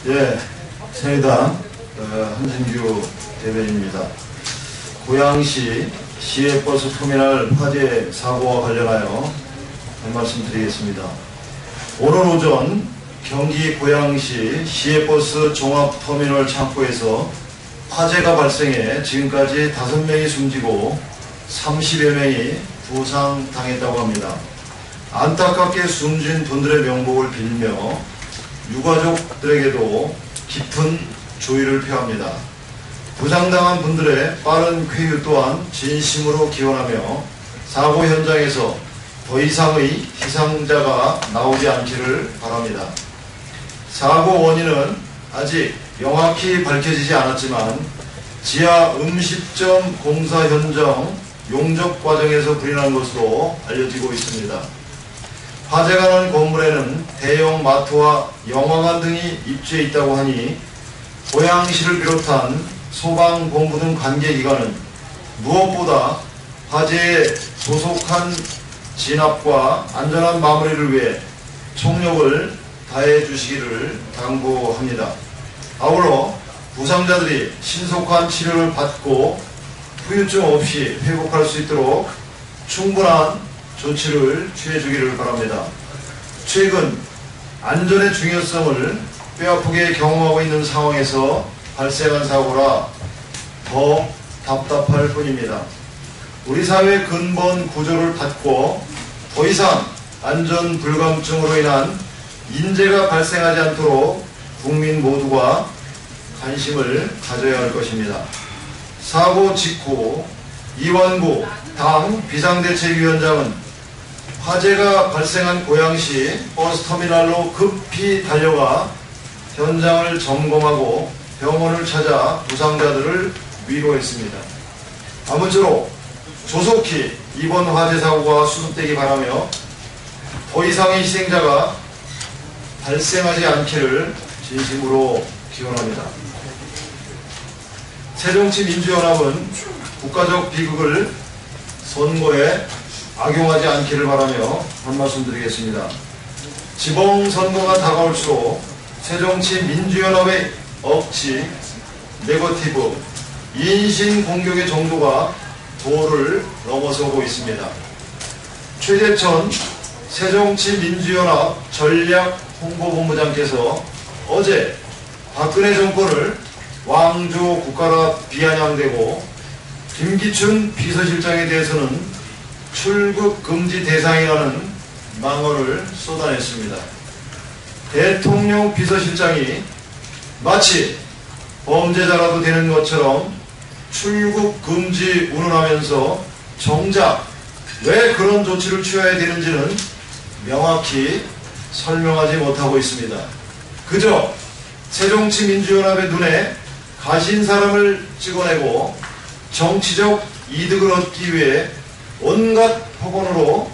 예, 새누리당 한진규 대변인입니다. 고양시 시외버스 터미널 화재 사고와 관련하여 한 말씀 드리겠습니다. 오늘 오전 경기 고양시 시외버스 종합터미널 창고에서 화재가 발생해 지금까지 5명이 숨지고 30여 명이 부상당했다고 합니다. 안타깝게 숨진 분들의 명복을 빌며 유가족들에게도 깊은 조의를 표합니다. 부상당한 분들의 빠른 쾌유 또한 진심으로 기원하며 사고 현장에서 더 이상의 희생자가 나오지 않기를 바랍니다. 사고 원인은 아직 명확히 밝혀지지 않았지만 지하 음식점 공사 현장 용접 과정에서 불이 난 것으로 알려지고 있습니다. 화재가 난 건물에는 대형 마트와 영화관 등이 입주해 있다고 하니 고양시를 비롯한 소방본부 등 관계기관은 무엇보다 화재에 조속한 진압과 안전한 마무리를 위해 총력을 다해 주시기를 당부합니다. 아울러 부상자들이 신속한 치료를 받고 후유증 없이 회복할 수 있도록 충분한 조치를 취해주기를 바랍니다. 최근 안전의 중요성을 뼈아프게 경험하고 있는 상황에서 발생한 사고라 더 답답할 뿐입니다. 우리 사회의 근본 구조를 닫고 더 이상 안전 불감증으로 인한 인재가 발생하지 않도록 국민 모두가 관심을 가져야 할 것입니다. 사고 직후 이완구 당 비상대책위원장은 화재가 발생한 고양시 버스터미널로 급히 달려가 현장을 점검하고 병원을 찾아 부상자들을 위로했습니다. 아무쪼록 조속히 이번 화재 사고가 수습되기 바라며 더 이상의 희생자가 발생하지 않기를 진심으로 기원합니다. 새정치민주연합은 국가적 비극을 선거에 악용하지 않기를 바라며 한 말씀 드리겠습니다. 지방선거가 다가올수록 새정치민주연합의 억지, 네거티브, 인신공격의 정도가 도를 넘어서고 있습니다. 최재천 새정치민주연합 전략홍보본부장께서 어제 박근혜 정권을 왕조 국가라 비아냥대고 김기춘 비서실장에 대해서는 출국 금지 대상이라는 망언을 쏟아냈습니다. 대통령 비서실장이 마치 범죄자라도 되는 것처럼 출국 금지 운운하면서 정작 왜 그런 조치를 취해야 되는지는 명확히 설명하지 못하고 있습니다. 그저 새정치민주연합의 눈에 가신 사람을 찍어내고 정치적 이득을 얻기 위해 온갖 폭언으로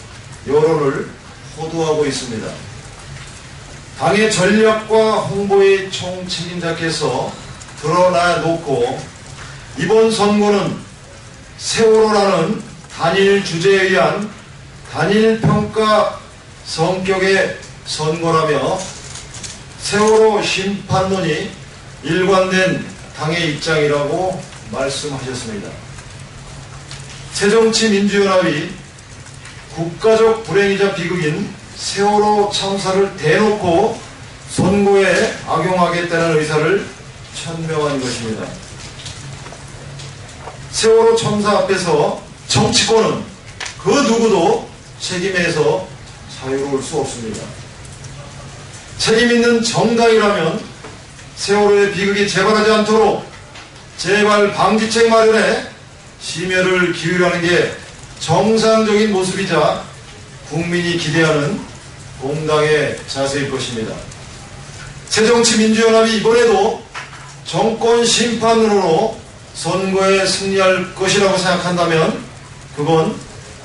여론을 호도하고 있습니다. 당의 전략과 홍보의 총책임자께서 드러나 놓고 이번 선거는 세월호라는 단일 주제에 의한 단일 평가 성격의 선거라며 세월호 심판론이 일관된 당의 입장이라고 말씀하셨습니다. 새정치민주연합이 국가적 불행이자 비극인 세월호 참사를 대놓고 선거에 악용하겠다는 의사를 천명한 것입니다. 세월호 참사 앞에서 정치권은 그 누구도 책임에서 자유로울 수 없습니다. 책임 있는 정당이라면 세월호의 비극이 재발하지 않도록 재발 방지책 마련에 심혈을 기울이라는 게 정상적인 모습이자 국민이 기대하는 공당의 자세일 것입니다. 새정치민주연합이 이번에도 정권 심판으로 선거에 승리할 것이라고 생각한다면 그건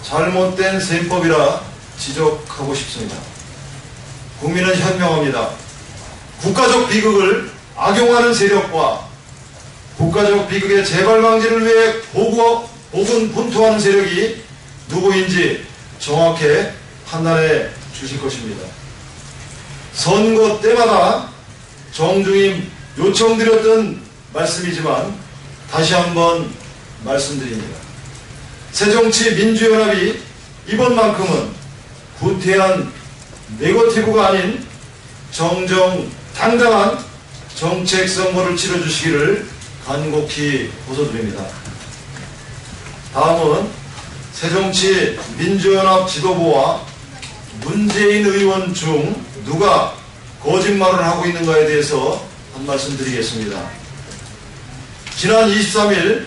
잘못된 셈법이라 지적하고 싶습니다. 국민은 현명합니다. 국가적 비극을 악용하는 세력과 국가적 비극의 재발 방지를 위해 고군분투하는 세력이 누구인지 정확히 판단해 주실 것입니다. 선거 때마다 정중히 요청드렸던 말씀이지만 다시 한번 말씀드립니다. 새정치민주연합이 이번만큼은 구태한 네거티브가 아닌 정정당당한 정책 선거를 치러주시기를 간곡히 호소드립니다. 다음은 새정치민주연합 지도부와 문재인 의원 중 누가 거짓말을 하고 있는가에 대해서 한 말씀 드리겠습니다. 지난 23일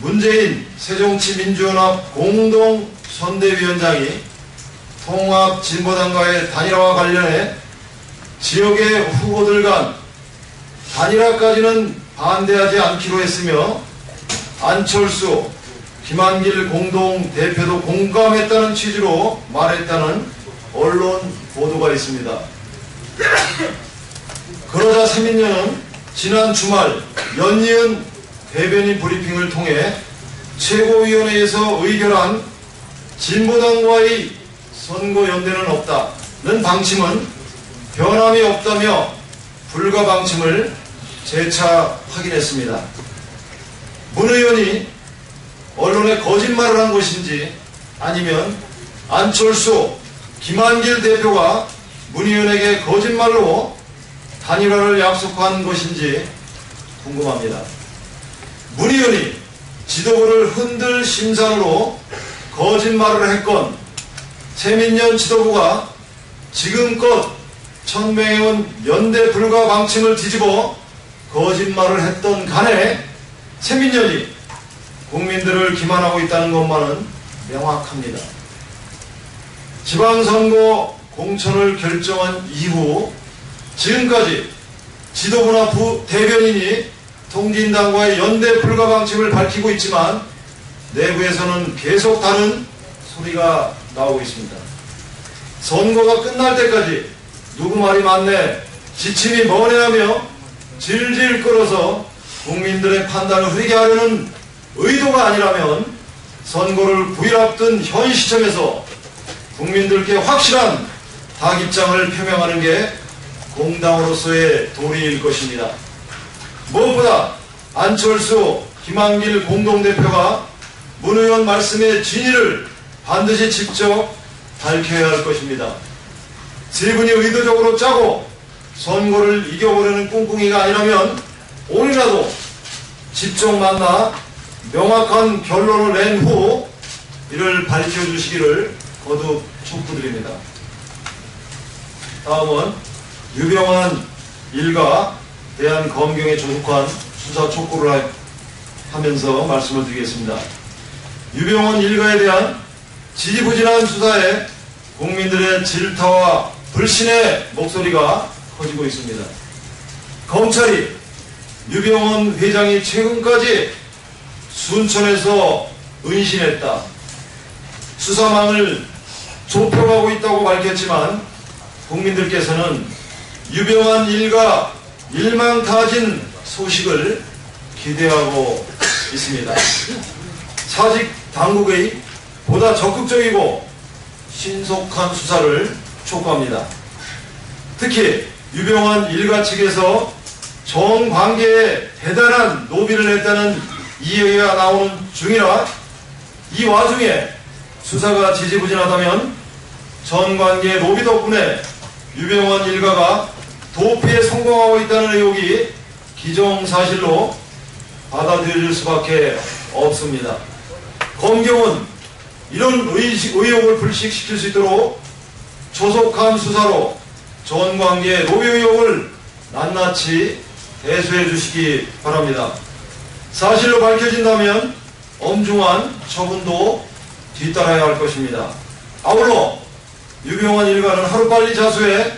문재인 새정치민주연합 공동선대위원장이 통합진보당과의 단일화와 관련해 지역의 후보들 간 단일화까지는 반대하지 않기로 했으며 안철수, 김한길 공동대표도 공감했다는 취지로 말했다는 언론 보도가 있습니다. 그러자 새민녀는 지난 주말 연이은 대변인 브리핑을 통해 최고위원회에서 의결한 진보당과의 선거연대는 없다는 방침은 변함이 없다며 불가 방침을 재차 확인했습니다. 문 의원이 언론에 거짓말을 한 것인지 아니면 안철수, 김한길 대표가 문 의원에게 거짓말로 단일화를 약속한 것인지 궁금합니다. 문 의원이 지도부를 흔들 심산으로 거짓말을 했건 새민년 지도부가 지금껏 1000명의 원 연대 불가 방침을 뒤집어 거짓말을 했던 간에 새민년이 국민들을 기만하고 있다는 것만은 명확합니다. 지방선거 공천을 결정한 이후 지금까지 지도부나 대변인이 통진당과의 연대 불가 방침을 밝히고 있지만 내부에서는 계속 다른 소리가 나오고 있습니다. 선거가 끝날 때까지 누구 말이 맞네, 지침이 뭐네 하며 질질 끌어서 국민들의 판단을 흐리게 하려는 의도가 아니라면 선거를 9일 앞둔 현 시점에서 국민들께 확실한 당 입장을 표명하는 게 공당으로서의 도리일 것입니다. 무엇보다 안철수, 김한길 공동대표가 문 의원 말씀의 진위를 반드시 직접 밝혀야 할 것입니다. 세 분이 의도적으로 짜고 선거를 이겨보려는 꿍꿍이가 아니라면 오늘이라도 직접 만나 명확한 결론을 낸 후 이를 밝혀주시기를 거듭 촉구드립니다. 다음은 유병환 일가 대한검경에 조속한 수사 촉구를 하면서 말씀을 드리겠습니다. 유병환 일가에 대한 지지부진한 수사에 국민들의 질타와 불신의 목소리가 커지고 있습니다. 검찰이 유병헌 회장이 최근까지 순천에서 은신했다, 수사망을 좁혀가고 있다고 밝혔지만 국민들께서는 유병헌 일가 일망타진 소식을 기대하고 있습니다. 사직 당국의 보다 적극적이고 신속한 수사를 촉구합니다. 특히 유병헌 일가 측에서 정관계에 대단한 노비를 했다는 이야기가 나오는 중이라 이 와중에 수사가 지지부진하다면 전관계 노비 덕분에 유병헌 일가가 도피에 성공하고 있다는 의혹이 기정사실로 받아들여질 수밖에 없습니다. 검경은 이런 의혹을 불식시킬 수 있도록 조속한 수사로 전관계 노비 의혹을 낱낱이 해소해 주시기 바랍니다. 사실로 밝혀진다면 엄중한 처분도 뒤따라야 할 것입니다. 아울러 유병헌 일가는 하루빨리 자수해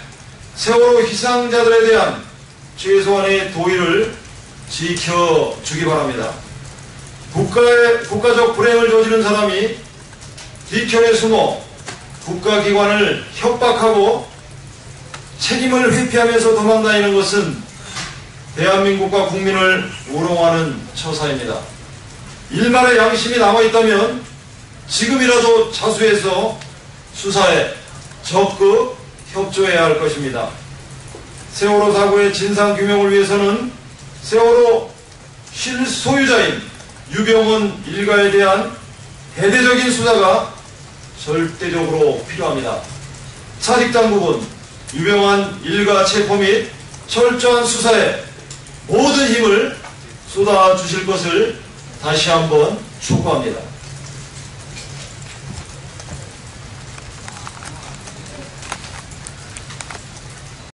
세월호 희생자들에 대한 최소한의 도의를 지켜주기 바랍니다. 국가적 불행을 저지른 사람이 뒤편에 숨어 국가기관을 협박하고 책임을 회피하면서 도망다니는 것은 대한민국과 국민을 우롱하는 처사입니다. 일말의 양심이 남아있다면 지금이라도 자수해서 수사에 적극 협조해야 할 것입니다. 세월호 사고의 진상규명을 위해서는 세월호 실소유자인 유병헌 일가에 대한 대대적인 수사가 절대적으로 필요합니다. 차직당국은 유병헌 일가 체포 및 철저한 수사에 모든 힘을 쏟아주실 것을 다시 한번 촉구합니다.